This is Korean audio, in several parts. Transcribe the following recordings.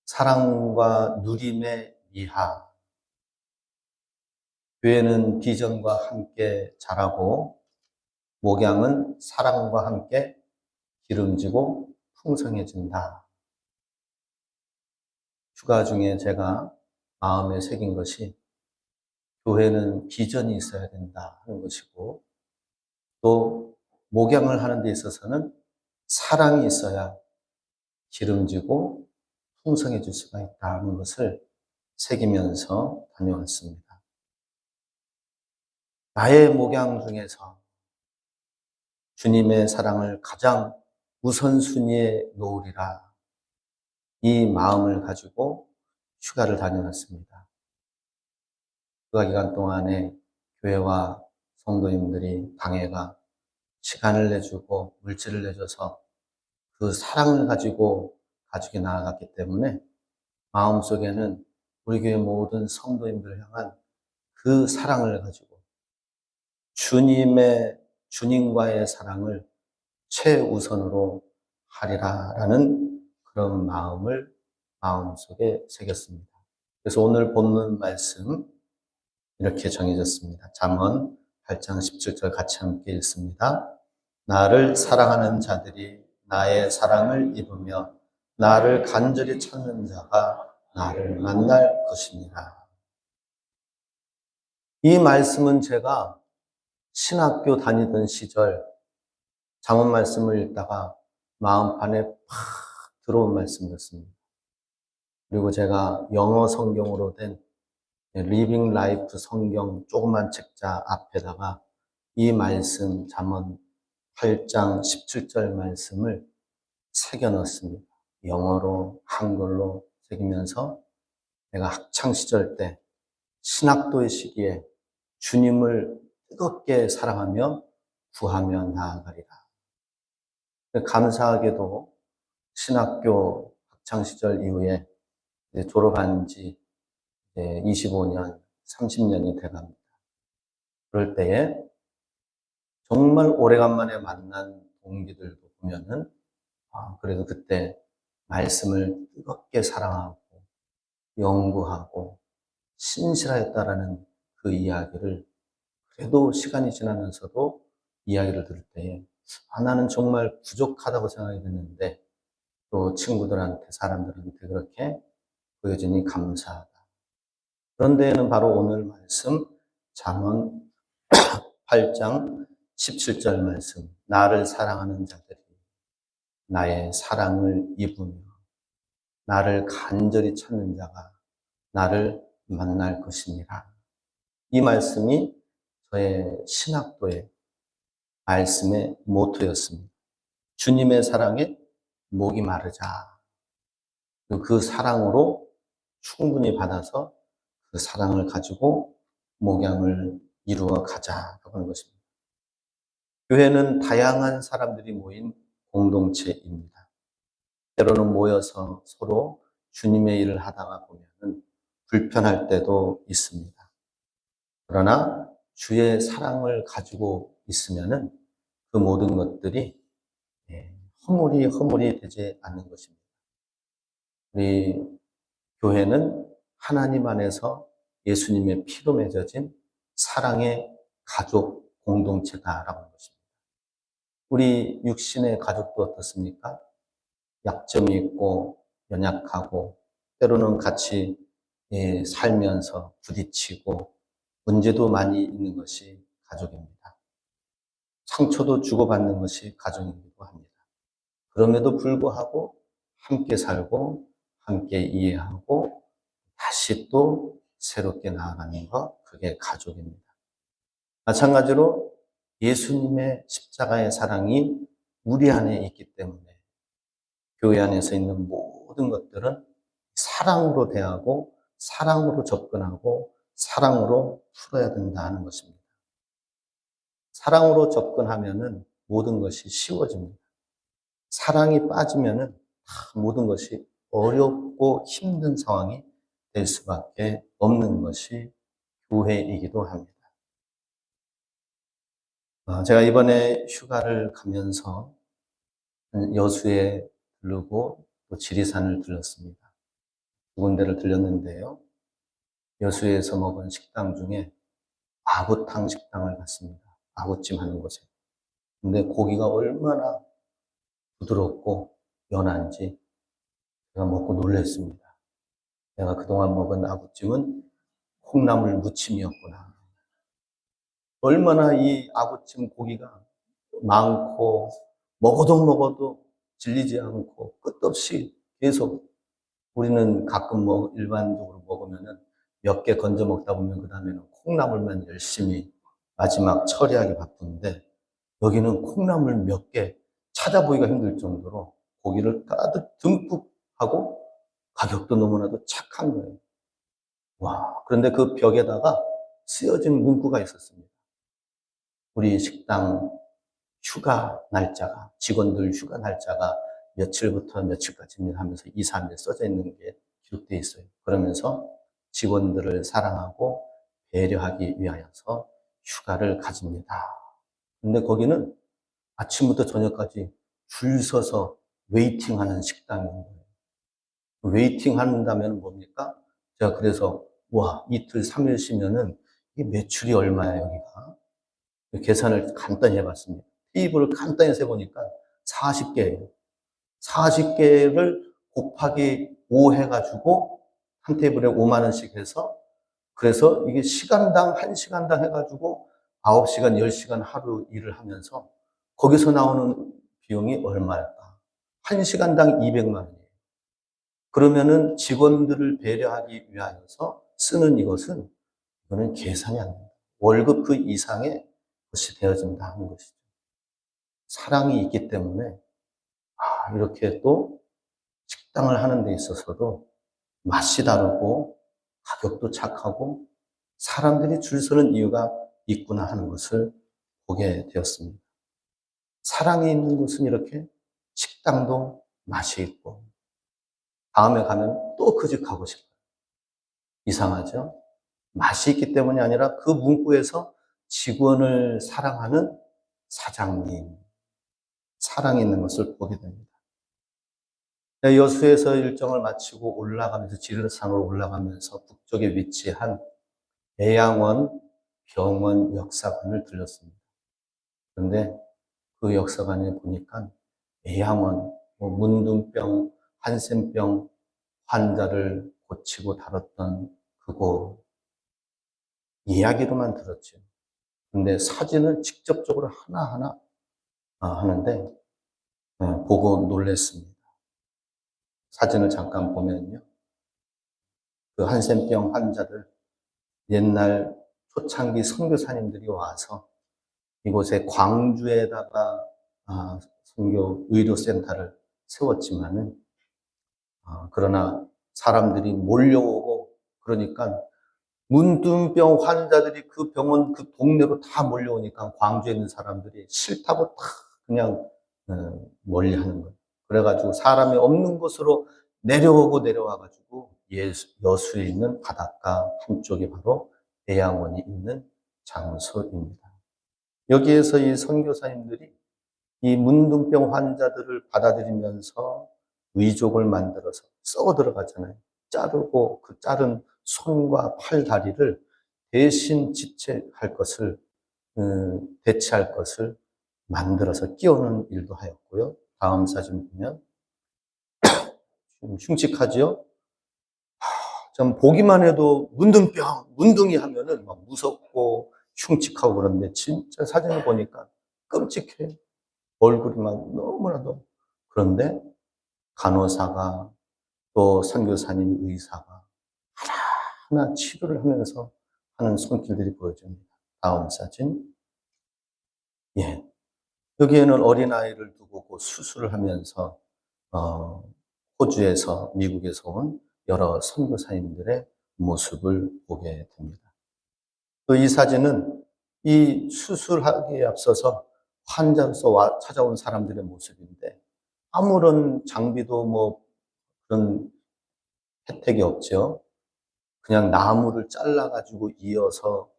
사랑과 누림의 미학. 교회는 비전과 함께 자라고 목양은 사랑과 함께 기름지고 풍성해진다. 휴가 중에 제가 마음에 새긴 것이 교회는 비전이 있어야 된다 하는 것이고, 또 목양을 하는 데 있어서는 사랑이 있어야 기름지고 풍성해질 수가 있다는 것을 새기면서 다녀왔습니다. 나의 목양 중에서 주님의 사랑을 가장 우선순위에 놓으리라, 이 마음을 가지고 휴가를 다녀왔습니다. 휴가 기간 동안에 교회와 성도님들이 당회가 시간을 내주고 물질을 내줘서 그 사랑을 가지고 가족이 나아갔기 때문에 마음속에는 우리 교회 모든 성도님들을 향한 그 사랑을 가지고 주님과의 사랑을 최우선으로 하리라라는 그런 마음을 마음속에 새겼습니다. 그래서 오늘 본문 말씀 이렇게 정해졌습니다. 잠언 8장 17절 같이 함께 읽습니다. 나를 사랑하는 자들이 나의 사랑을 입으며 나를 간절히 찾는 자가 나를 만날 것이니라. 이 말씀은 제가 신학교 다니던 시절 잠언 말씀을 읽다가 마음판에 팍 들어온 말씀이었습니다. 그리고 제가 영어 성경으로 된 리빙 라이프 성경 조그만 책자 앞에다가 이 말씀 잠언 8장 17절 말씀을 새겨 넣었습니다. 영어로 한글로 새기면서 내가 학창시절 때 신학도의 시기에 주님을 뜨겁게 사랑하며 구하며 나아가리라. 감사하게도 신학교 학창시절 이후에 졸업한 지 25년, 30년이 돼갑니다. 그럴 때에 정말 오래간만에 만난 동기들도 보면은 그래도 그때 말씀을 뜨겁게 사랑하고 연구하고 신실하였다라는 그 이야기를 그래도 시간이 지나면서도 이야기를 들을 때에 나는 정말 부족하다고 생각이 됐는데 또 친구들한테 사람들한테 그렇게 보여주니 감사하다. 그런데는 바로 오늘 말씀 잠언 8장 17절 말씀, 나를 사랑하는 자들이 나의 사랑을 입으며 나를 간절히 찾는 자가 나를 만날 것이니라. 이 말씀이 저의 신학도의 말씀의 모토였습니다. 주님의 사랑에 목이 마르자. 그 사랑으로 충분히 받아서 그 사랑을 가지고 목양을 이루어 가자라고 하는 것입니다. 교회는 다양한 사람들이 모인 공동체입니다. 때로는 모여서 서로 주님의 일을 하다가 보면 불편할 때도 있습니다. 그러나 주의 사랑을 가지고 있으면 그 모든 것들이 허물이 되지 않는 것입니다. 우리 교회는 하나님 안에서 예수님의 피로 맺어진 사랑의 가족 공동체다라고 하는 것입니다. 우리 육신의 가족도 어떻습니까? 약점이 있고 연약하고 때로는 같이 살면서 부딪히고 문제도 많이 있는 것이 가족입니다. 상처도 주고받는 것이 가정이기도 합니다. 그럼에도 불구하고 함께 살고 함께 이해하고 다시 또 새롭게 나아가는 것, 그게 가족입니다. 마찬가지로 예수님의 십자가의 사랑이 우리 안에 있기 때문에 교회 안에서 있는 모든 것들은 사랑으로 대하고 사랑으로 접근하고 사랑으로 풀어야 된다는 것입니다. 사랑으로 접근하면은 모든 것이 쉬워집니다. 사랑이 빠지면은 모든 것이 어렵고 힘든 상황이 될 수밖에 없는 것이 교회이기도 합니다. 제가 이번에 휴가를 가면서 여수에 들르고 또 지리산을 들렀습니다. 두 군데를 들렸는데요. 여수에서 먹은 식당 중에 아구탕 식당을 갔습니다. 아구찜 하는 곳에. 근데 고기가 얼마나 부드럽고 연한지 제가 먹고 놀랐습니다. 내가 그동안 먹은 아구찜은 콩나물 무침이었구나. 얼마나 이 아구찜 고기가 많고 먹어도 질리지 않고 끝없이 계속 우리는 가끔 일반적으로 먹으면은 몇 개 건져 먹다 보면 그 다음에는 콩나물만 열심히 마지막 처리하기 바쁜데 여기는 콩나물 몇 개 찾아보기가 힘들 정도로 고기를 가득 듬뿍 하고 가격도 너무나도 착한 거예요. 와, 그런데 그 벽에다가 쓰여진 문구가 있었습니다. 우리 식당 휴가 날짜가, 직원들 휴가 날짜가 며칠부터 며칠까지입니다 하면서 2, 3일 써져 있는 게 기록되어 있어요. 그러면서 직원들을 사랑하고 배려하기 위하여서 휴가를 가집니다. 근데 거기는 아침부터 저녁까지 줄 서서 웨이팅하는 식당인 거예요. 웨이팅 한다면 뭡니까? 제가 그래서 와, 이틀, 3일 쉬면은 이게 매출이 얼마야, 여기가? 계산을 간단히 해봤습니다. 테이블을 간단히 세보니까 40개예요. 40개를 곱하기 5 해가지고 한 테이블에 5만 원씩 해서 그래서 이게 시간당 1시간당 해가지고 9시간, 10시간 하루 일을 하면서 거기서 나오는 비용이 얼마일까? 1시간당 200만 원이에요. 그러면은 직원들을 배려하기 위하여서 쓰는 이거는 계산이 안 됩니다. 월급 그 이상의 것이 되어진다 하는 것이죠. 사랑이 있기 때문에 이렇게 또 식당을 하는 데 있어서도 맛이 다르고 가격도 착하고 사람들이 줄 서는 이유가 있구나 하는 것을 보게 되었습니다. 사랑이 있는 곳은 이렇게 식당도 맛이 있고 다음에 가면 또 그 집 가고 싶어요. 이상하죠? 맛이 있기 때문이 아니라 그 문구에서 직원을 사랑하는 사장님, 사랑이 있는 것을 보게 됩니다. 여수에서 일정을 마치고 올라가면서 지리산으로 올라가면서 북쪽에 위치한 애양원 병원 역사관을 들렸습니다. 그런데 그 역사관에 보니까 애양원, 문둥병, 한센병 환자를 고치고 다뤘던 그곳 이야기로만 들었죠. 근데 사진을 직접적으로 하나하나 하는데 보고 놀랐습니다. 사진을 잠깐 보면요. 그 한센병 환자들 옛날 초창기 선교사님들이 와서 이곳에 광주에다가 선교 의료센터를 세웠지만은 그러나 사람들이 몰려오고 그러니까 문둥병 환자들이 그 병원 그 동네로 다 몰려오니까 광주에 있는 사람들이 싫다고 다 그냥 멀리하는 거예요. 그래가지고 사람이 없는 곳으로 내려와가지고 여수에 있는 바닷가 한쪽이 바로 애양원이 있는 장소입니다. 여기에서 이 선교사님들이 이 문둥병 환자들을 받아들이면서 의족을 만들어서 썩어 들어가잖아요. 자르고 그 자른 손과 팔, 다리를 대신 대체할 것을 만들어서 끼우는 일도 하였고요. 다음 사진 보면 좀 흉측하지요? 좀 보기만 해도 문둥이 하면은 막 무섭고 흉측하고 그런데 진짜 사진을 보니까 끔찍해요. 얼굴이 막 너무나도. 그런데 간호사가 또 선교사님 의사가 하나하나 치료를 하면서 하는 손길들이 보여집니다. 다음 사진. 예. 여기에는 어린아이를 두고 수술을 하면서, 호주에서, 미국에서 온 여러 선교사님들의 모습을 보게 됩니다. 또 이 사진은 이 수술하기에 앞서서 환자로서 찾아온 사람들의 모습인데, 아무런 장비도 뭐 그런 혜택이 없죠. 그냥 나무를 잘라가지고 이어서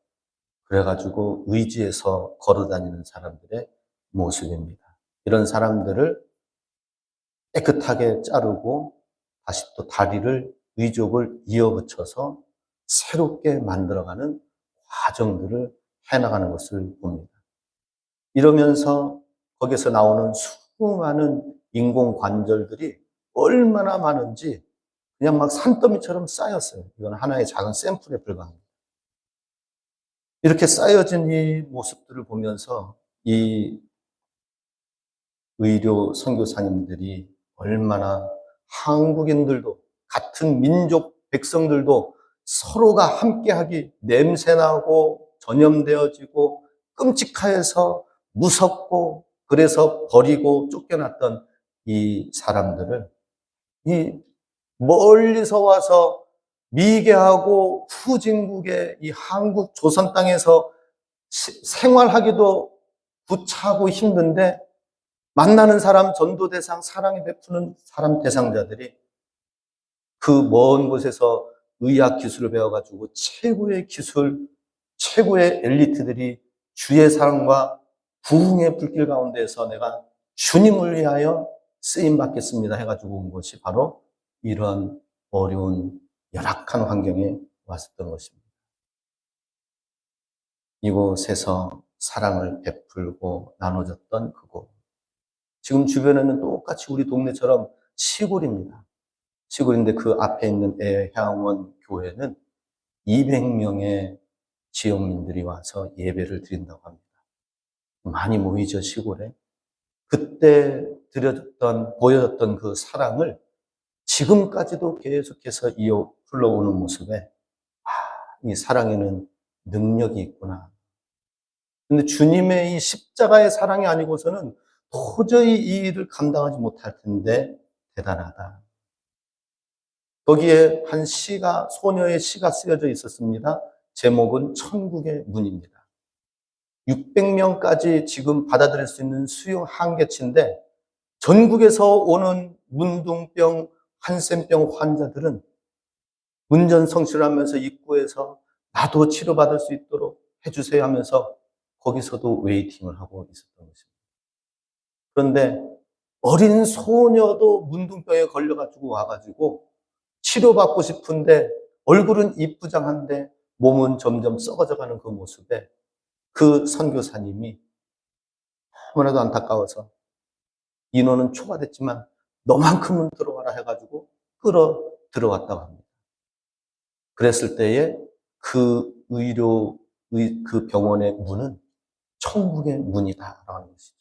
그래가지고 의지해서 걸어 다니는 사람들의 모습입니다. 이런 사람들을 깨끗하게 자르고 다시 또 다리를 의족을 이어붙여서 새롭게 만들어가는 과정들을 해나가는 것을 봅니다. 이러면서 거기서 나오는 수많은 인공관절들이 얼마나 많은지 그냥 막 산더미처럼 쌓였어요. 이건 하나의 작은 샘플에 불과합니다. 이렇게 쌓여진 이 모습들을 보면서 이 의료 선교사님들이 얼마나 한국인들도 같은 민족 백성들도 서로가 함께하기 냄새나고 전염되어지고 끔찍하여서 무섭고 그래서 버리고 쫓겨났던 이 사람들을 이 멀리서 와서 미개하고 후진국의 이 한국 조선 땅에서 생활하기도 부차고 힘든데 만나는 사람, 전도 대상, 사랑이 베푸는 사람 대상자들이 그 먼 곳에서 의학 기술을 배워가지고 최고의 기술, 최고의 엘리트들이 주의 사랑과 부흥의 불길 가운데서 내가 주님을 위하여 쓰임 받겠습니다 해가지고 온 것이 바로 이런 어려운 열악한 환경에 왔었던 것입니다. 이곳에서 사랑을 베풀고 나눠줬던 그곳. 지금 주변에는 똑같이 우리 동네처럼 시골입니다. 시골인데 그 앞에 있는 애향원 교회는 200명의 지역민들이 와서 예배를 드린다고 합니다. 많이 모이죠, 시골에. 그때 보여줬던 그 사랑을 지금까지도 계속해서 이어 흘러오는 모습에, 이 사랑에는 능력이 있구나. 근데 주님의 이 십자가의 사랑이 아니고서는 도저히 이 일을 감당하지 못할 텐데 대단하다. 거기에 한 시가, 소녀의 시가 쓰여져 있었습니다. 제목은 천국의 문입니다. 600명까지 지금 받아들일 수 있는 수용 한계치인데 전국에서 오는 문둥병, 한센병 환자들은 문전성시하면서 입구에서 나도 치료받을 수 있도록 해주세요 하면서 거기서도 웨이팅을 하고 있었던 것입니다. 그런데 어린 소녀도 문둥병에 걸려가지고 와가지고 치료받고 싶은데 얼굴은 이쁘장한데 몸은 점점 썩어져가는 그 모습에 그 선교사님이 너무나도 안타까워서 인원은 초과됐지만 너만큼은 들어와라 해가지고 끌어 들어왔다고 합니다. 그랬을 때에 그 그 병원의 문은 천국의 문이다라고 하는 것이죠.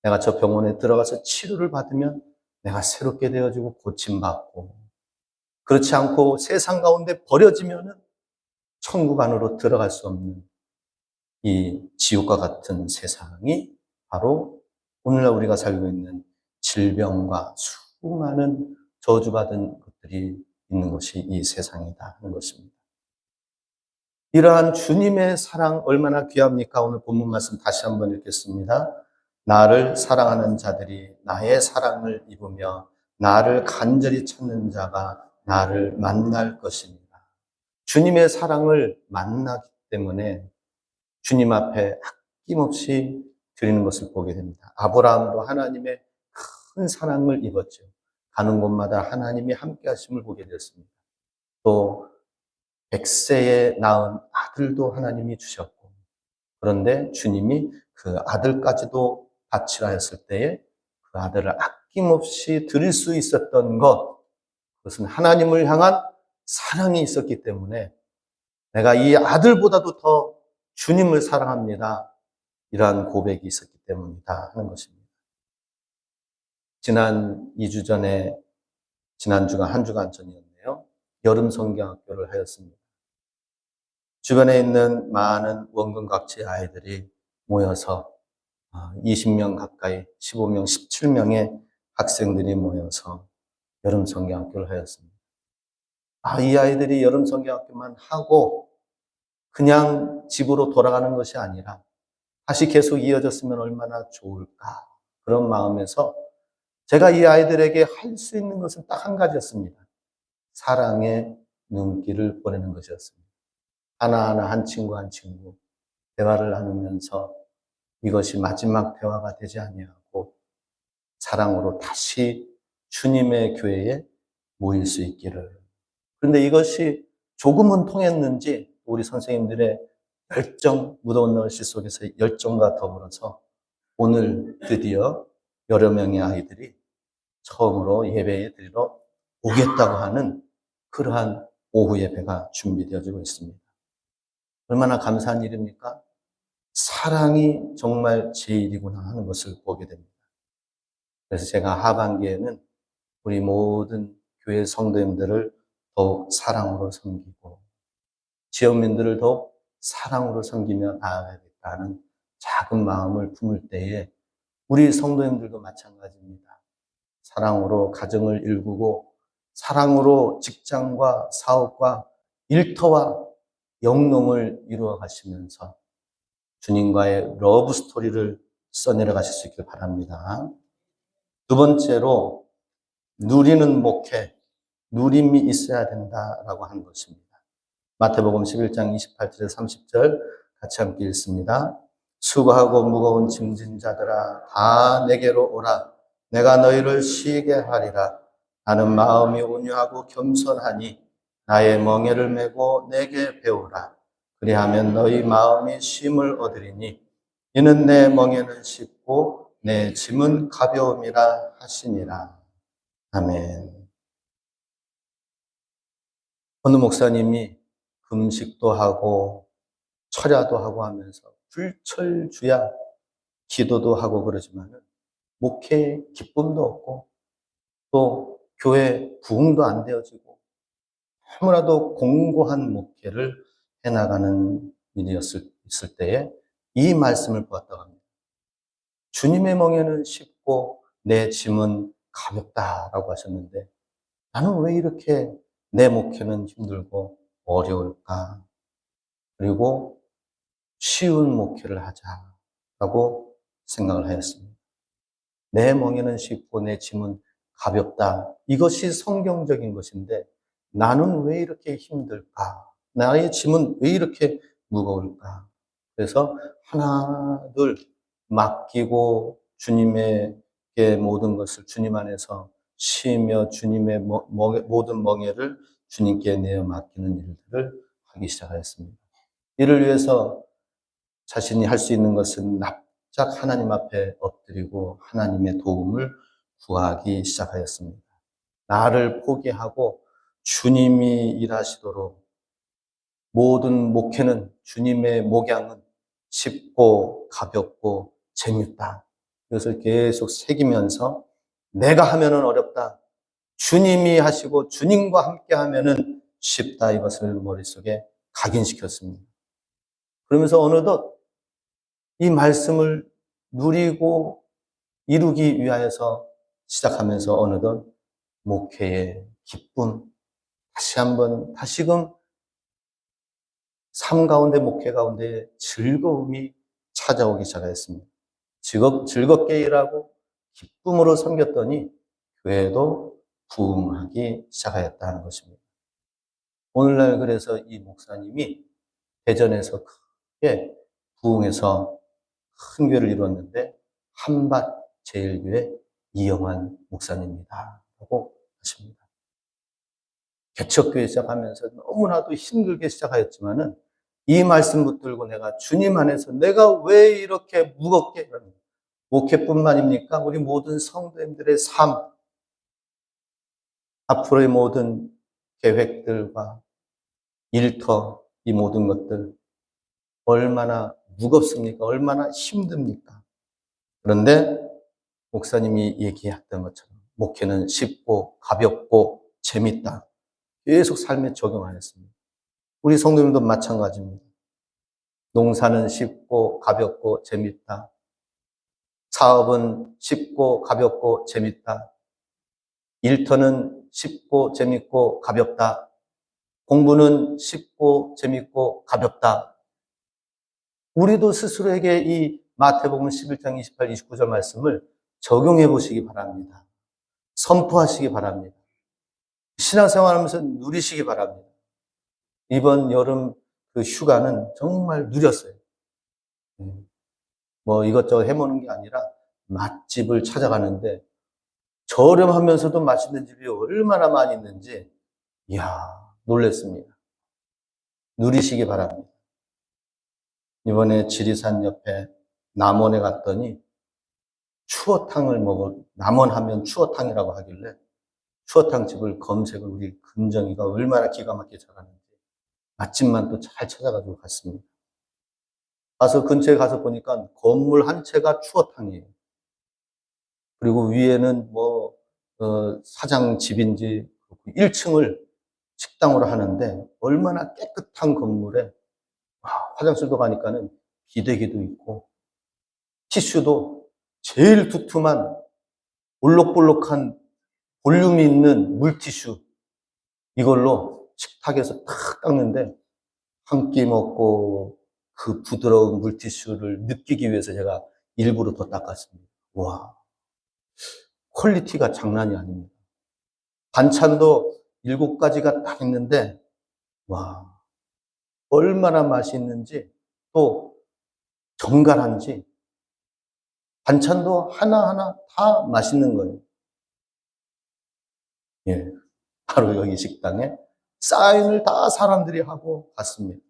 내가 저 병원에 들어가서 치료를 받으면 내가 새롭게 되어지고 고침받고, 그렇지 않고 세상 가운데 버려지면은 천국 안으로 들어갈 수 없는 이 지옥과 같은 세상이 바로 오늘날 우리가 살고 있는 질병과 수많은 저주받은 것들이 있는 것이 이 세상이다 하는 것입니다. 이러한 주님의 사랑 얼마나 귀합니까? 오늘 본문 말씀 다시 한번 읽겠습니다. 나를 사랑하는 자들이 나의 사랑을 입으며 나를 간절히 찾는 자가 나를 만날 것입니다. 주님의 사랑을 만나기 때문에 주님 앞에 아낌없이 드리는 것을 보게 됩니다. 아브라함도 하나님의 큰 사랑을 입었죠. 가는 곳마다 하나님이 함께 하심을 보게 되었습니다. 또 100세에 낳은 아들도 하나님이 주셨고, 그런데 주님이 그 아들까지도 바치라 했을 때에 그 아들을 아낌없이 드릴 수 있었던 것, 그것은 하나님을 향한 사랑이 있었기 때문에 내가 이 아들보다도 더 주님을 사랑합니다. 이러한 고백이 있었기 때문이다 하는 것입니다. 지난 2주 전에, 지난주가 한 주간 전이었네요. 여름 성경학교를 하였습니다. 주변에 있는 많은 원근각지의 아이들이 모여서 20명 가까이, 15명, 17명의 학생들이 모여서 여름 성경학교를 하였습니다. 이 아이들이 여름 성경학교만 하고 그냥 집으로 돌아가는 것이 아니라 다시 계속 이어졌으면 얼마나 좋을까, 그런 마음에서 제가 이 아이들에게 할 수 있는 것은 딱 한 가지였습니다. 사랑의 눈길을 보내는 것이었습니다. 하나하나 한 친구 한 친구 대화를 나누면서 이것이 마지막 대화가 되지 아니하고 사랑으로 다시 주님의 교회에 모일 수 있기를. 그런데 이것이 조금은 통했는지 우리 선생님들의 열정, 무더운 날씨 속에서 열정과 더불어서 오늘 드디어 여러 명의 아이들이 처음으로 예배에 드리러 오겠다고 하는 그러한 오후 예배가 준비되어지고 있습니다. 얼마나 감사한 일입니까? 사랑이 정말 제일이구나 하는 것을 보게 됩니다. 그래서 제가 하반기에는 우리 모든 교회 성도님들을 더욱 사랑으로 섬기고 지역민들을 더욱 사랑으로 섬기며 나아가야겠다는 작은 마음을 품을 때에 우리 성도님들도 마찬가지입니다. 사랑으로 가정을 일구고 사랑으로 직장과 사업과 일터와 영농을 이루어 가시면서 주님과의 러브 스토리를 써내려 가실 수 있길 바랍니다. 두 번째로 누리는 목회, 누림이 있어야 된다라고 하는 것입니다. 마태복음 11장 28절에 30절 같이 함께 읽습니다. 수고하고 무거운 짐진 자들아 다 내게로 오라. 내가 너희를 쉬게 하리라. 나는 마음이 온유하고 겸손하니 나의 멍에를 메고 내게 배우라. 그리하면 너희 마음이 쉼을 얻으리니 이는 내 멍에는 쉽고 내 짐은 가벼움이라 하시니라. 아멘. 어느 목사님이 금식도 하고 철야도 하고 하면서 불철주야 기도도 하고 그러지만은 목회에 기쁨도 없고 또 교회 부흥도 안 되어지고 너무나도 공고한 목회를 해나가는 일이었을 때에 이 말씀을 보았다고 합니다. 주님의 멍에는 쉽고 내 짐은 가볍다라고 하셨는데 나는 왜 이렇게 내 목회는 힘들고 어려울까? 그리고 쉬운 목회를 하자라고 생각을 하였습니다. 내 멍에는 쉽고 내 짐은 가볍다. 이것이 성경적인 것인데 나는 왜 이렇게 힘들까? 나의 짐은 왜 이렇게 무거울까? 그래서 하나, 둘 맡기고 주님에게 모든 것을 주님 안에서 쉬며 주님의 모든 멍에를 주님께 내어 맡기는 일들을 하기 시작하였습니다. 이를 위해서 자신이 할 수 있는 것은 납작 하나님 앞에 엎드리고 하나님의 도움을 구하기 시작하였습니다. 나를 포기하고 주님이 일하시도록 모든 목회는 주님의 목양은 쉽고 가볍고 재밌다. 이것을 계속 새기면서 내가 하면은 어렵다. 주님이 하시고 주님과 함께 하면은 쉽다. 이것을 머릿속에 각인시켰습니다. 그러면서 어느덧 이 말씀을 누리고 이루기 위하여서 시작하면서 어느덧 목회의 기쁨, 다시 한번 다시금 삶 가운데 목회 가운데 즐거움이 찾아오기 시작했습니다. 즐겁게 일하고 기쁨으로 섬겼더니 교회도 부흥하기 시작하였다는 것입니다. 오늘날 그래서 이 목사님이 대전에서 크게 부흥해서 큰 교회를 이루었는데 한밭 제일교회 이영환 목사님입니다. 라고 하십니다. 개척교회 시작하면서 너무나도 힘들게 시작하였지만은 이 말씀 붙들고 내가 주님 안에서 내가 왜 이렇게 무겁게 목회뿐만입니까? 우리 모든 성도님들의 삶, 앞으로의 모든 계획들과 일터, 이 모든 것들 얼마나 무겁습니까? 얼마나 힘듭니까? 그런데 목사님이 얘기했던 것처럼 목회는 쉽고 가볍고 재밌다. 계속 삶에 적용 안 했습니다. 우리 성도님도 마찬가지입니다. 농사는 쉽고 가볍고 재밌다. 사업은 쉽고 가볍고 재밌다. 일터는 쉽고 재밌고 가볍다. 공부는 쉽고 재밌고 가볍다. 우리도 스스로에게 이 마태복음 11장 28, 29절 말씀을 적용해 보시기 바랍니다. 선포하시기 바랍니다. 신앙생활 하면서 누리시기 바랍니다. 이번 여름 그 휴가는 정말 누렸어요. 뭐 이것저것 해먹는 게 아니라 맛집을 찾아가는데 저렴하면서도 맛있는 집이 얼마나 많이 있는지, 이야, 놀랬습니다. 누리시기 바랍니다. 이번에 지리산 옆에 남원에 갔더니 남원 하면 추어탕이라고 하길래 추어탕 집을 검색을 우리 금정이가 얼마나 기가 막히게 잘하는지 맛집만 또 잘 찾아가지고 갔습니다. 가서 근처에 가서 보니까 건물 한 채가 추어탕이에요. 그리고 위에는 사장 집인지 1층을 식당으로 하는데 얼마나 깨끗한 건물에 화장실도 가니까는 비데기도 있고 티슈도 제일 두툼한 볼록볼록한 볼륨이 있는 물티슈, 이걸로 식탁에서 탁 닦는데 한 끼 먹고 그 부드러운 물티슈를 느끼기 위해서 제가 일부러 더 닦았습니다. 와, 퀄리티가 장난이 아닙니다. 반찬도 7가지가 딱 있는데 와, 얼마나 맛있는지, 또 정갈한지, 반찬도 하나하나 다 맛있는 거예요. 예, 바로 여기 식당에 사인을 다 사람들이 하고 갔습니다.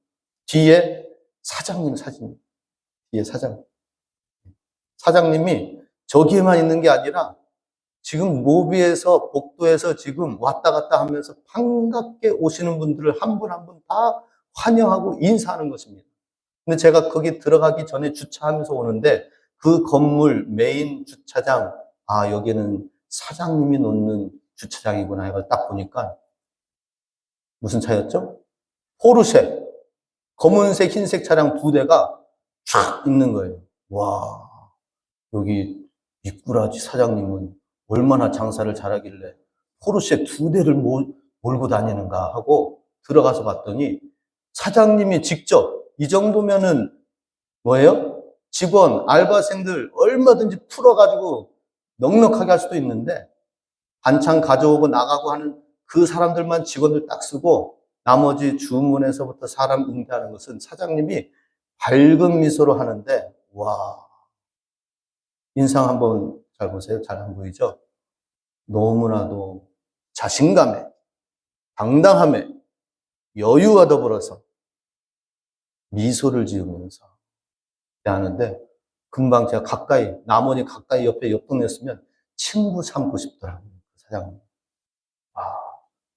뒤에 사장님 사진, 뒤에 사장님이 저기에만 있는 게 아니라 지금 모비에서, 복도에서 지금 왔다 갔다 하면서 반갑게 오시는 분들을 한 분 한 분 다 환영하고 인사하는 것입니다. 근데 제가 거기 들어가기 전에 주차하면서 오는데 그 건물 메인 주차장, 여기는 사장님이 놓는 주차장이구나 해서 딱 보니까 무슨 차였죠? 포르쉐, 검은색, 흰색 차량 2대가 쫙 있는 거예요. 와, 여기 미꾸라지 사장님은 얼마나 장사를 잘하길래 포르쉐 2대를 몰고 다니는가 하고 들어가서 봤더니 사장님이 직접, 이 정도면은 뭐예요? 직원, 알바생들 얼마든지 풀어가지고 넉넉하게 할 수도 있는데 반찬 가져오고 나가고 하는 그 사람들만 직원들 딱 쓰고 나머지 주문에서부터 사람 응대하는 것은 사장님이 밝은 미소로 하는데, 와, 인상 한번 잘 보세요. 잘 안 보이죠? 너무나도 자신감에, 당당함에, 여유와 더불어서 미소를 지으면서 하는데, 금방 제가 남원이 가까이 옆 동네였으면 친구 삼고 싶더라고요. 사장님.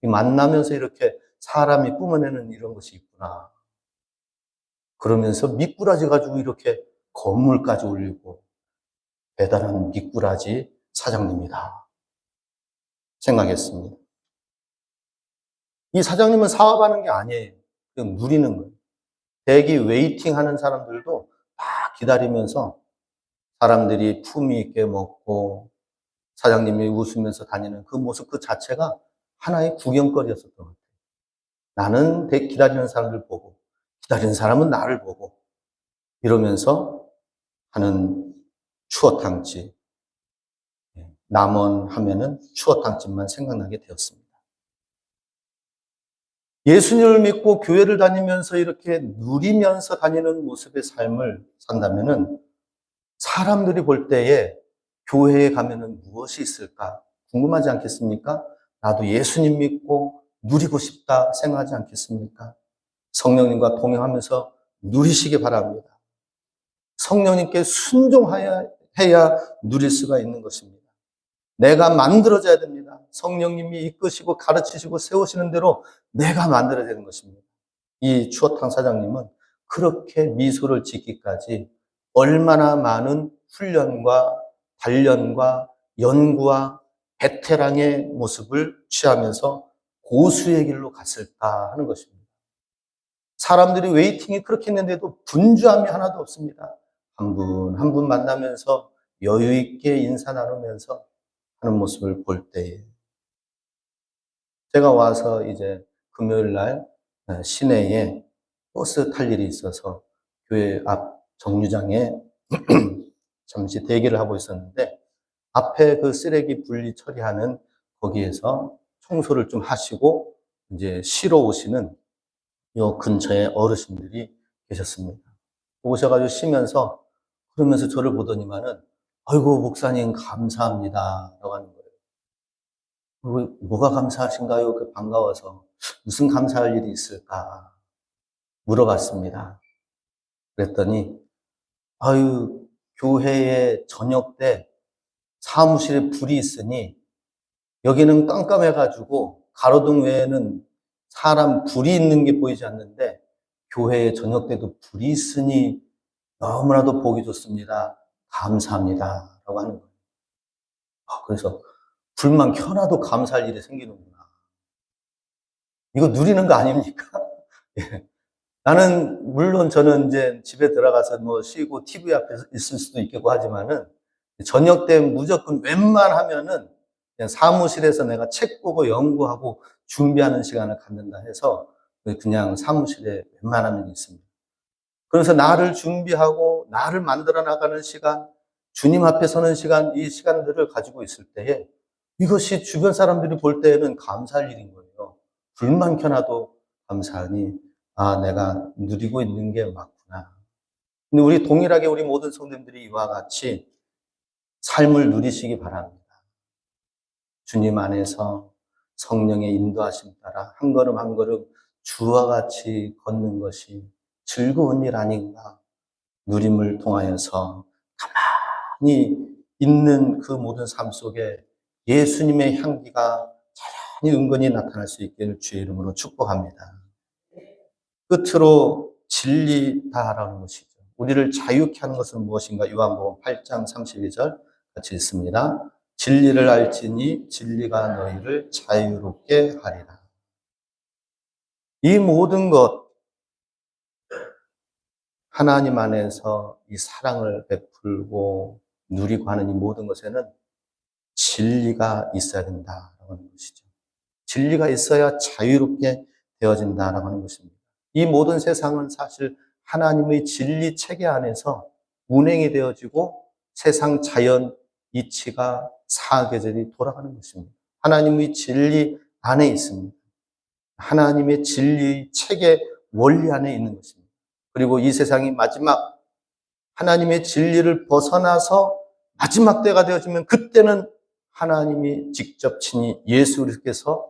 만나면서 이렇게 사람이 뿜어내는 이런 것이 있구나. 그러면서 미꾸라지 가지고 이렇게 건물까지 올리고 대단한 미꾸라지 사장님이다 생각했습니다. 이 사장님은 사업하는 게 아니에요. 그냥 누리는 거예요. 대기 웨이팅 하는 사람들도 딱 기다리면서 사람들이 품위 있게 먹고 사장님이 웃으면서 다니는 그 모습 그 자체가 하나의 구경거리였었던 것 같아요. 나는 기다리는 사람들 보고, 기다리는 사람은 나를 보고, 이러면서 하는 추어탕집. 남원 하면은 추어탕집만 생각나게 되었습니다. 예수님을 믿고 교회를 다니면서 이렇게 누리면서 다니는 모습의 삶을 산다면은 사람들이 볼 때에 교회에 가면은 무엇이 있을까 궁금하지 않겠습니까? 나도 예수님 믿고 누리고 싶다 생각하지 않겠습니까? 성령님과 동행하면서 누리시기 바랍니다. 성령님께 순종해야 누릴 수가 있는 것입니다. 내가 만들어져야 됩니다. 성령님이 이끄시고 가르치시고 세우시는 대로 내가 만들어야 되는 것입니다. 이 추어탕 사장님은 그렇게 미소를 짓기까지 얼마나 많은 훈련과 단련과 연구와 베테랑의 모습을 취하면서 고수의 길로 갔을까 하는 것입니다. 사람들이 웨이팅이 그렇게 했는데도 분주함이 하나도 없습니다. 한 분 한 분 만나면서 여유 있게 인사 나누면서 하는 모습을 볼 때에 제가 와서 이제 금요일 날 시내에 버스 탈 일이 있어서 교회 앞 정류장에 잠시 대기를 하고 있었는데 앞에 그 쓰레기 분리 처리하는 거기에서 청소를 좀 하시고 이제 쉬러 오시는 요 근처에 어르신들이 계셨습니다. 오셔가지고 쉬면서 그러면서 저를 보더니만은 아이고 목사님 감사합니다 라고 하는 거예요. 뭐가 감사하신가요? 그 반가워서 무슨 감사할 일이 있을까 물어봤습니다. 그랬더니 아유 교회에 저녁 때 사무실에 불이 있으니 여기는 깜깜해가지고 가로등 외에는 사람 불이 있는 게 보이지 않는데 교회에 저녁 때도 불이 있으니 너무나도 보기 좋습니다. 감사합니다. 라고 하는 거예요. 그래서 불만 켜놔도 감사할 일이 생기는구나. 이거 누리는 거 아닙니까? 예. 나는, 물론 저는 이제 집에 들어가서 뭐 쉬고 TV 앞에 있을 수도 있겠고 하지만은 저녁 때 무조건 웬만하면은 그냥 사무실에서 내가 책 보고 연구하고 준비하는 시간을 갖는다 해서 그냥 사무실에 웬만하면 있습니다. 그래서 나를 준비하고 나를 만들어 나가는 시간, 주님 앞에 서는 시간, 이 시간들을 가지고 있을 때에 이것이 주변 사람들이 볼 때에는 감사할 일인 거예요. 불만 켜놔도 감사하니 아, 내가 누리고 있는 게 맞구나. 근데 우리 동일하게 우리 모든 성도님들이 이와 같이 삶을 누리시기 바랍니다. 주님 안에서 성령의 인도하심 따라 한 걸음 한 걸음 주와 같이 걷는 것이 즐거운 일 아닌가. 누림을 통하여서 가만히 있는 그 모든 삶 속에 예수님의 향기가 자연히 은근히 나타날 수 있기를 주의 이름으로 축복합니다. 끝으로 진리다라는 것이죠. 우리를 자유케 하는 것은 무엇인가? 요한복음 8장 32절 같이 읽습니다. 진리를 알지니 진리가 너희를 자유롭게 하리라. 이 모든 것, 하나님 안에서 이 사랑을 베풀고 누리고 하는 이 모든 것에는 진리가 있어야 된다라고 하는 것이죠. 진리가 있어야 자유롭게 되어진다라고 하는 것입니다. 이 모든 세상은 사실 하나님의 진리 체계 안에서 운행이 되어지고 세상 자연 이치가 사계절이 돌아가는 것입니다. 하나님의 진리 안에 있습니다. 하나님의 진리 체계 원리 안에 있는 것입니다. 그리고 이 세상이 마지막 하나님의 진리를 벗어나서 마지막 때가 되어지면 그때는 하나님이 직접 친히 예수 그리스도께서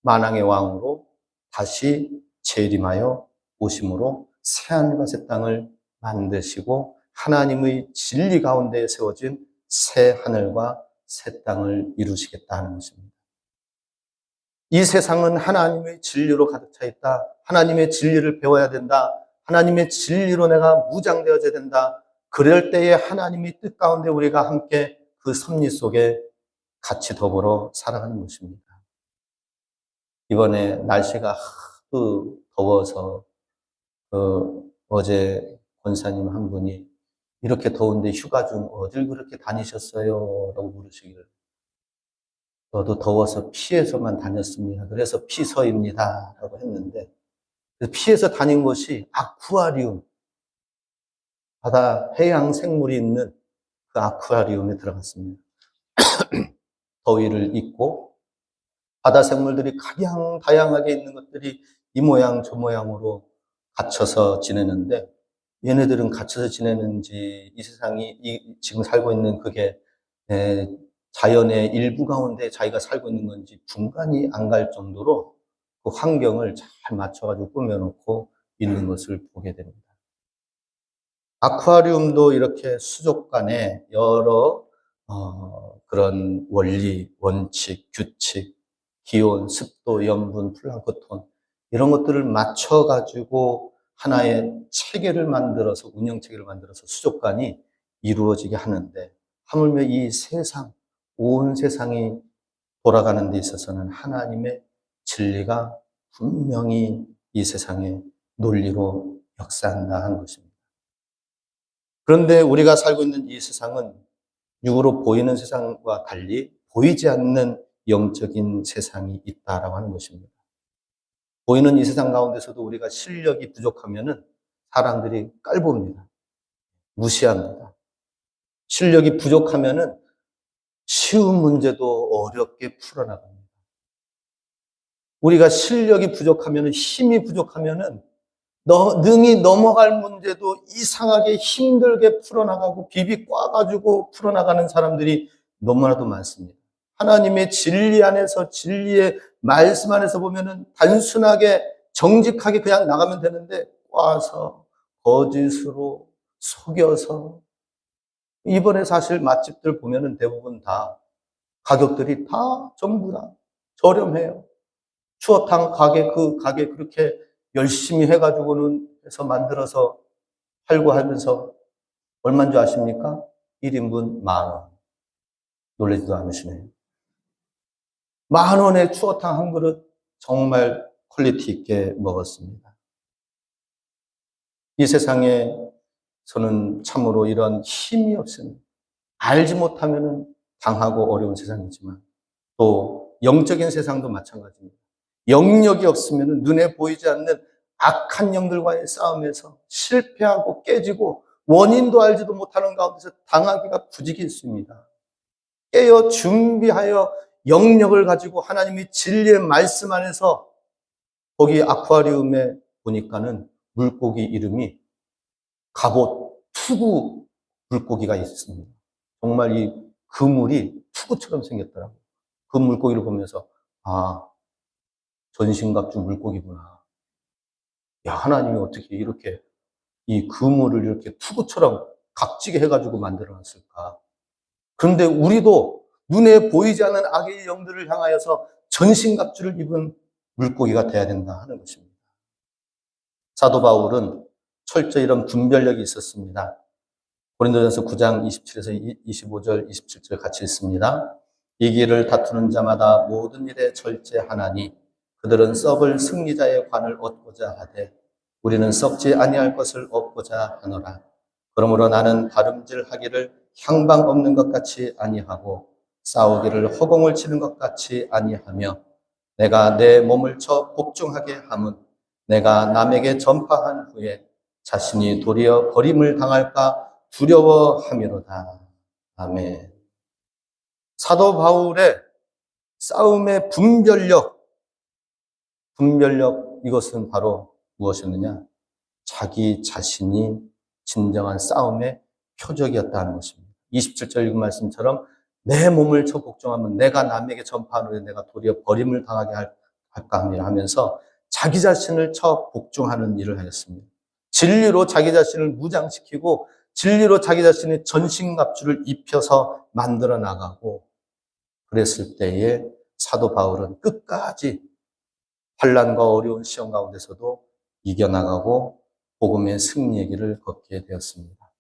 만왕의 왕으로 다시 재림하여 오심으로 새하늘과 새 땅을 만드시고 하나님의 진리 가운데 세워진 새 하늘과 새 땅을 이루시겠다는 것입니다. 이 세상은 하나님의 진리로 가득 차 있다. 하나님의 진리를 배워야 된다. 하나님의 진리로 내가 무장되어져야 된다. 그럴 때에 하나님의 뜻 가운데 우리가 함께 그 섭리 속에 같이 더불어 살아가는 것입니다. 이번에 날씨가 하도 더워서 어제 권사님 한 분이 이렇게 더운데 휴가 중 어딜 그렇게 다니셨어요? 라고 물으시기를 저도 더워서 피해서만 다녔습니다. 그래서 피서입니다. 라고 했는데 피해서 다닌 것이 아쿠아리움, 바다 해양 생물이 있는 그 아쿠아리움에 들어갔습니다. 더위를 잊고 바다 생물들이 가장 다양하게 있는 것들이 이 모양 저 모양으로 갇혀서 지내는데 얘네들은 갇혀서 지내는지 이 세상이 지금 살고 있는 그게 자연의 일부 가운데 자기가 살고 있는 건지 분간이 안 갈 정도로 그 환경을 잘 맞춰가지고 꾸며놓고 있는 것을 보게 됩니다. 아쿠아리움도 이렇게 수족 간에 여러 그런 원리, 원칙, 규칙, 기온, 습도, 염분, 플랑크톤 이런 것들을 맞춰가지고 하나의 체계를 만들어서 운영 체계를 만들어서 수족관이 이루어지게 하는데 하물며 이 세상, 온 세상이 돌아가는 데 있어서는 하나님의 진리가 분명히 이 세상의 논리로 역사한다 하는 것입니다. 그런데 우리가 살고 있는 이 세상은 육으로 보이는 세상과 달리 보이지 않는 영적인 세상이 있다라고 하는 것입니다. 보이는 이 세상 가운데서도 우리가 실력이 부족하면은 사람들이 깔봅니다. 무시합니다. 실력이 부족하면은 쉬운 문제도 어렵게 풀어나갑니다. 우리가 실력이 부족하면은, 힘이 부족하면은 능히 넘어갈 문제도 이상하게 힘들게 풀어나가고 비비 꽈가지고 풀어나가는 사람들이 너무나도 많습니다. 하나님의 진리 안에서, 진리의 말씀 안에서 보면은 단순하게 정직하게 그냥 나가면 되는데 꽈서 거짓으로 속여서, 이번에 사실 맛집들 보면은 대부분 다 가격들이 다 전부 다 저렴해요. 추어탕 가게, 그 가게 그렇게 열심히 해가지고는 해서 만들어서 팔고 하면서 얼마인 줄 아십니까? 1인분 10,000원. 놀라지도 않으시네요. 10,000원에 추어탕 한 그릇 정말 퀄리티 있게 먹었습니다. 이 세상에 저는 참으로 이런 힘이 없으면, 알지 못하면 당하고 어려운 세상이지만 또 영적인 세상도 마찬가지입니다. 영역이 없으면 눈에 보이지 않는 악한 영들과의 싸움에서 실패하고 깨지고 원인도 알지도 못하는 가운데서 당하기가 부지기 있습니다. 깨어 준비하여 영역을 가지고 하나님의 진리의 말씀 안에서, 거기 아쿠아리움에 보니까는 물고기 이름이 갑옷, 투구 물고기가 있습니다. 정말 이 그물이 투구처럼 생겼더라고요. 그 물고기를 보면서 아, 전신갑주 물고기구나. 야, 하나님이 어떻게 이렇게 이 그물을 이렇게 투구처럼 각지게 해가지고 만들어놨을까. 그런데 우리도 눈에 보이지 않는 악의 영들을 향하여서 전신갑주를 입은 물고기가 돼야 된다 하는 것입니다. 사도 바울은 철저히 이런 분별력이 있었습니다. 고린도전서 9장 27에서 25절, 27절 같이 읽습니다. 이 길을 다투는 자마다 모든 일에 절제하나니 그들은 썩을 승리자의 관을 얻고자 하되 우리는 썩지 아니할 것을 얻고자 하노라. 그러므로 나는 다름질하기를 향방 없는 것 같이 아니하고 싸우기를 허공을 치는 것 같이 아니하며 내가 내 몸을 쳐 복종하게 함은 내가 남에게 전파한 후에 자신이 도리어 버림을 당할까 두려워함이로다. 아멘. 사도 바울의 싸움의 분별력, 이것은 바로 무엇이었느냐? 자기 자신이 진정한 싸움의 표적이었다는 것입니다. 27절 읽은 말씀처럼 내 몸을 쳐 복종하면 내가 남에게 전파한 후에 내가 도리어 버림을 당하게 할까 합니다 하면서 자기 자신을 쳐 복종하는 일을 하였습니다. 진리로 자기 자신을 무장시키고 진리로 자기 자신의 전신갑주를 입혀서 만들어 나가고, 그랬을 때에 사도 바울은 끝까지 환난과 어려운 시험 가운데서도 이겨나가고 복음의 승리의 길을 걷게 되었습니다.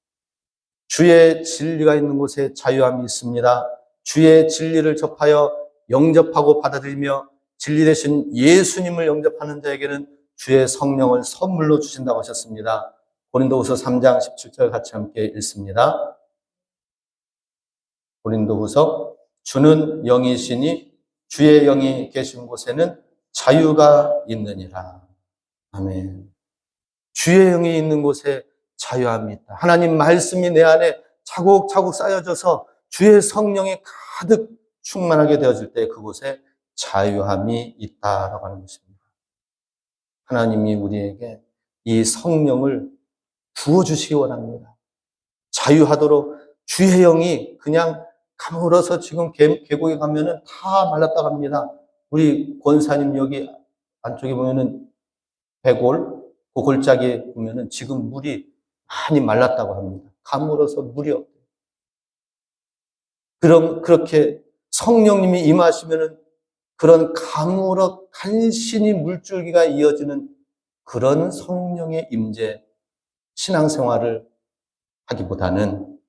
주의 진리가 있는 곳에 자유함이 있습니다. 주의 진리를 접하여 영접하고 받아들이며 진리 되신 예수님을 영접하는 자에게는 주의 성령을 선물로 주신다고 하셨습니다. 고린도후서 3장 17절 같이 함께 읽습니다. 고린도후서 주는 영이시니 주의 영이 계신 곳에는 자유가 있느니라. 아멘. 주의 영이 있는 곳에 자유함이 있다. 하나님 말씀이 내 안에 차곡차곡 쌓여져서 주의 성령이 가득 충만하게 되어질 때 그곳에 자유함이 있다라고 하는 것입니다. 하나님이 우리에게 이 성령을 부어주시기 원합니다. 자유하도록 주의 영이 그냥 가물어서 지금 계곡에 가면은 다 말랐다 갑니다. 우리 권사님 여기 안쪽에 보면은 배골, 그 골짜기에 보면은 지금 물이 많이 말랐다고 합니다. 가물어서 물이 없대요. 그렇게 성령님이 임하시면은 그런 가물어 간신히 물줄기가 이어지는 그런 성령의 임재, 신앙생활을 하기보다는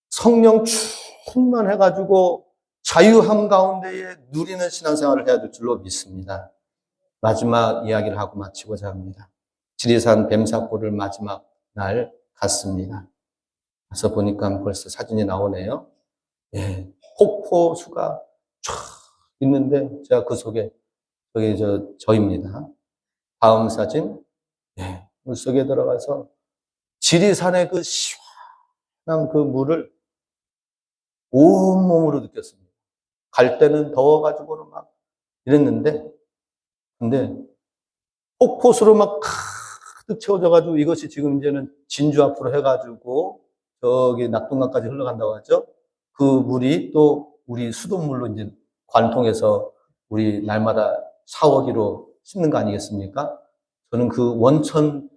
성령 충만해가지고 자유함 가운데에 누리는 신앙생활을 해야 될 줄로 믿습니다. 마지막 이야기를 하고 마치고자 합니다. 지리산 뱀사골을 마지막 날 갔습니다. 가서 보니까 벌써 사진이 나오네요. 예, 폭포수가 쫙 있는데 제가 그 속에 저입니다. 다음 사진. 예, 물속에 들어가서 지리산의 그 시원한 그 물을 온몸으로 느꼈습니다. 갈 때는 더워가지고는 막 이랬는데, 근데 폭포수로 막 가득 채워져가지고 이것이 지금 이제는 진주 앞으로 해가지고 저기 낙동강까지 흘러간다고 하죠. 그 물이 또 우리 수돗물로 이제 관통해서 우리 날마다 샤워기로 씻는 거 아니겠습니까? 저는 그 원천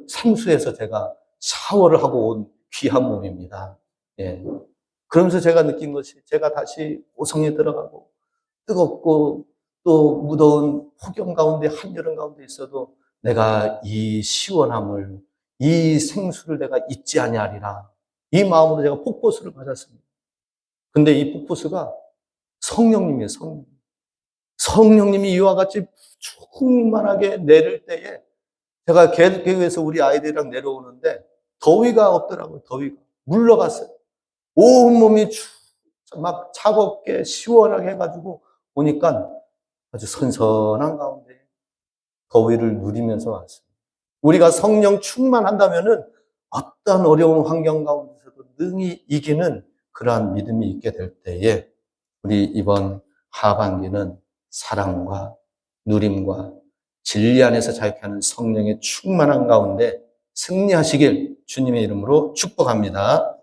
산수에서 제가 샤워를 하고 온 귀한 몸입니다. 예. 그러면서 제가 느낀 것이 제가 다시 오성에 들어가고 뜨겁고 또 무더운 폭염 가운데 한여름 가운데 있어도 내가 이 시원함을 이 생수를 내가 잊지 아니하리라. 이 마음으로 제가 폭포수를 맞았습니다. 근데 이 폭포수가 성령님이에요, 성령. 성령님이 이와 같이 충만하게 내릴 때에 제가 계획에서 우리 아이들이랑 내려오는데 더위가 없더라고요, 더위가. 물러갔어요. 온몸이 막 차갑게 시원하게 해가지고 오니까 아주 선선한 가운데 더위를 누리면서 왔습니다. 우리가 성령 충만한다면은 어떤 어려운 환경 가운데서도 능히 이기는 그러한 믿음이 있게 될 때에 우리 이번 하반기는 사랑과 누림과 진리 안에서 자유케 하는 성령의 충만한 가운데 승리하시길 주님의 이름으로 축복합니다.